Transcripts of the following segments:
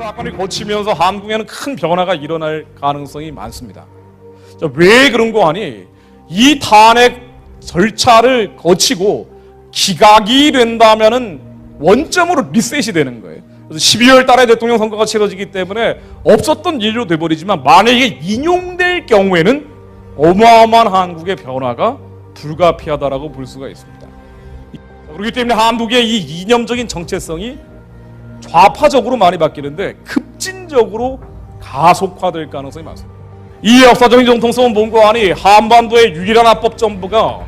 사건이 거치면서 한국에는 큰 변화가 일어날 가능성이 많습니다. 왜 그런 거 하니? 이 탄핵 절차를 거치고 기각이 된다면은 원점으로 리셋이 되는 거예요. 그래서 12월 달에 대통령 선거가 치러지기 때문에 없었던 일로 돼버리지만 만약에 인용될 경우에는 어마어마한 한국의 변화가 불가피하다라고 볼 수가 있습니다. 그렇기 때문에 한국의 이 이념적인 정체성이 좌파적으로 많이 바뀌는데 급진적으로 가속화될 가능성이 많습니다. 이 역사적인 정통성은 뭔가 하니 한반도의 유일한 합법 정부가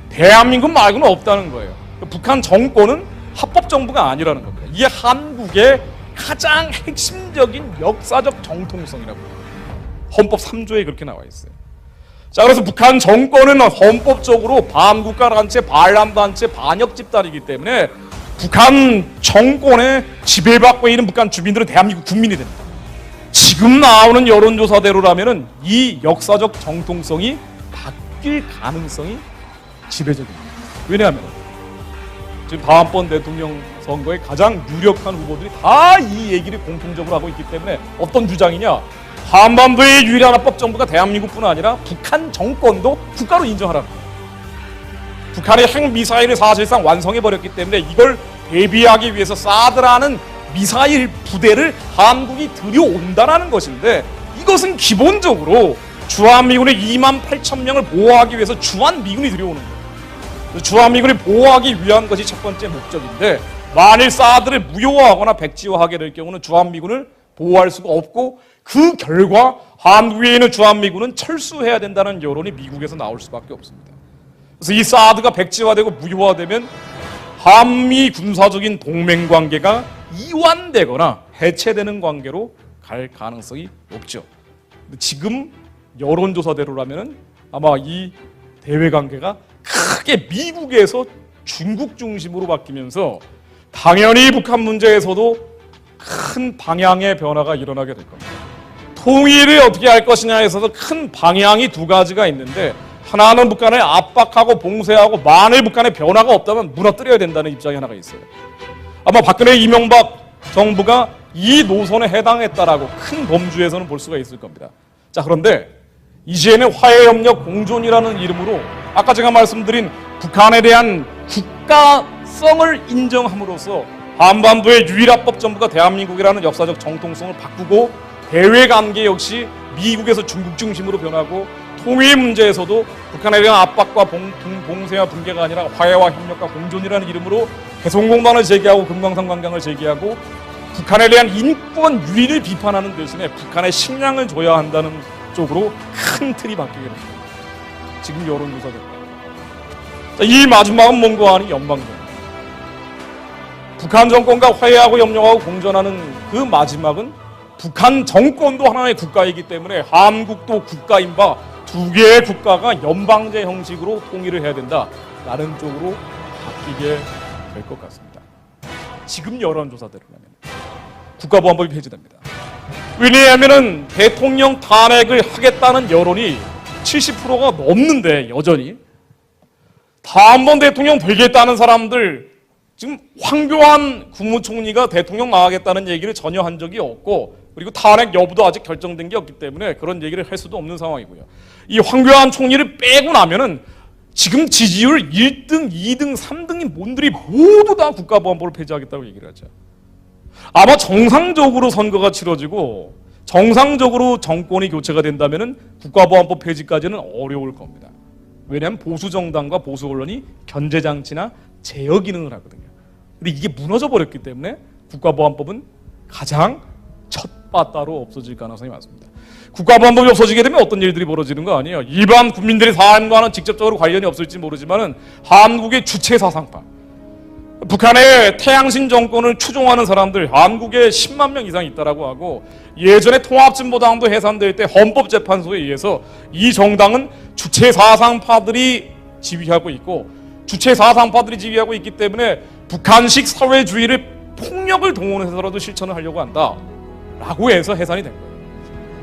대한민국 말고는 없다는 거예요. 북한 정권은 합법 정부가 아니라는 겁니다. 이게 한국의 가장 핵심적인 역사적 정통성이라고 해요. 헌법 3조에 그렇게 나와 있어요. 자, 그래서 북한 정권은 헌법적으로 반국가단체, 반란단체, 반역 집단이기 때문에 북한 정권에 지배받고 있는 북한 주민들은 대한민국 국민이 됩니다. 지금 나오는 여론조사대로라면은 이 역사적 정통성이 바뀔 가능성이 지배적입니다. 왜냐하면 지금 다음번 대통령 선거에 가장 유력한 후보들이 다 이 얘기를 공통적으로 하고 있기 때문에 어떤 주장이냐? 한반도의 유일한 합법 정부가 대한민국뿐 아니라 북한 정권도 국가로 인정하라는 거예요. 북한의 핵미사일을 사실상 완성해버렸기 때문에 이걸 대비하기 위해서 사드라는 미사일 부대를 한국이 들여온다는 것인데 이것은 기본적으로 주한미군의 28,000명을 보호하기 위해서 주한미군이 들여오는 거예요. 주한미군을 보호하기 위한 것이 첫 번째 목적인데 만일 사드를 무효화하거나 백지화하게 될 경우는 주한미군을 보호할 수가 없고 그 결과 한국에 있는 주한미군은 철수해야 된다는 여론이 미국에서 나올 수밖에 없습니다. 그래서 이 사드가 백지화되고 무효화되면 한미 군사적인 동맹 관계가 이완되거나 해체되는 관계로 갈 가능성이 높죠. 지금 여론조사대로라면 아마 이 대외 관계가 크게 미국에서 중국 중심으로 바뀌면서 당연히 북한 문제에서도 큰 방향의 변화가 일어나게 될 겁니다. 통일을 어떻게 할 것이냐에 있어서 큰 방향이 두 가지가 있는데 하나는 북한을 압박하고 봉쇄하고 만일 북한의 변화가 없다면 무너뜨려야 된다는 입장이 하나가 있어요. 아마 박근혜 이명박 정부가 이 노선에 해당했다라고 큰 범주에서는 볼 수가 있을 겁니다. 자, 그런데 이제는 화해협력 공존이라는 이름으로 아까 제가 말씀드린 북한에 대한 국가성을 인정함으로써 한반도의 유일합법 정부가 대한민국이라는 역사적 정통성을 바꾸고 대외관계 역시 미국에서 중국 중심으로 변하고 통일 문제에서도 북한에 대한 압박과 봉쇄와 붕괴가 아니라 화해와 협력과 공존이라는 이름으로 개성공단을 제기하고 금강산 관광을 제기하고 북한에 대한 인권 유린을 비판하는 대신에 북한의 식량을 줘야 한다는 쪽으로 큰 틀이 바뀌게 됩니다. 지금 여론조사입니다. 이 마지막은 뭔가 하니 연방정부. 북한 정권과 화해하고 협력하고 공존하는 그 마지막은 북한 정권도 하나의 국가이기 때문에 한국도 국가인 바 두 개의 국가가 연방제 형식으로 통일을 해야 된다라는 쪽으로 바뀌게 될 것 같습니다. 지금 여론조사대로라면 국가보안법이 폐지됩니다. 왜냐하면 대통령 탄핵을 하겠다는 여론이 70%가 넘는데 여전히 다음번 대통령 되겠다는 사람들 지금 황교안 국무총리가 대통령 나가겠다는 얘기를 전혀 한 적이 없고 그리고 탄핵 여부도 아직 결정된 게 없기 때문에 그런 얘기를 할 수도 없는 상황이고요. 이 황교안 총리를 빼고 나면은 지금 지지율 1등, 2등, 3등인 분들이 모두 다 국가보안법을 폐지하겠다고 얘기를 하죠. 아마 정상적으로 선거가 치러지고 정상적으로 정권이 교체가 된다면은 국가보안법 폐지까지는 어려울 겁니다. 왜냐하면 보수 정당과 보수 언론이 견제 장치나 제어 기능을 하거든요. 근데 이게 무너져 버렸기 때문에 국가보안법은 가장 첫 바따로 없어질 가능성이 많습니다. 국가보안법이 없어지게 되면 어떤 일들이 벌어지는 거 아니에요. 일반 국민들의 삶과는 직접적으로 관련이 없을지 모르지만은 한국의 주체 사상파, 북한의 태양신 정권을 추종하는 사람들 한국에 10만 명 이상 있다라고 하고 예전에 통합진보당도 해산될 때 헌법재판소에 의해서 이 정당은 주체 사상파들이 지휘하고 있고 주체 사상파들이 지휘하고 있기 때문에 북한식 사회주의를 폭력을 동원해서라도 실천을 하려고 한다라고 해서 해산이 된 거예요.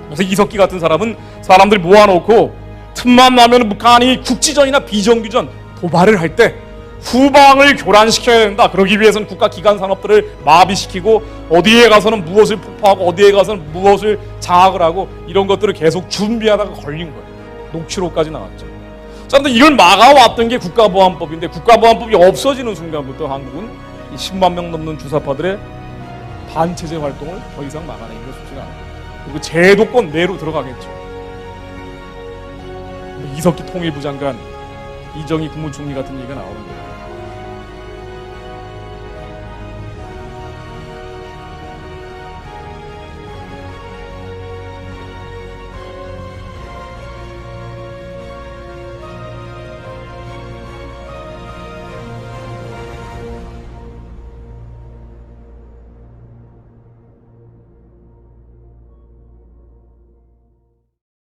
그래서 이석기 같은 사람은 사람들 모아놓고 틈만 나면 북한이 국지전이나 비정규전 도발을 할 때 후방을 교란시켜야 된다. 그러기 위해서는 국가 기관 산업들을 마비시키고 어디에 가서는 무엇을 폭파하고 어디에 가서는 무엇을 장악을 하고 이런 것들을 계속 준비하다가 걸린 거예요. 녹취록까지 나왔죠. 자, 근데 이걸 막아왔던 게 국가보안법인데 국가보안법이 없어지는 순간부터 한국은 이 10만 명 넘는 주사파들의 반체제 활동을 더 이상 막아내기가 쉽지가 않아요. 그리고 제도권 내로 들어가겠죠. 이석기 통일부 장관, 이정희 국무총리 같은 얘기가 나오는 거예요.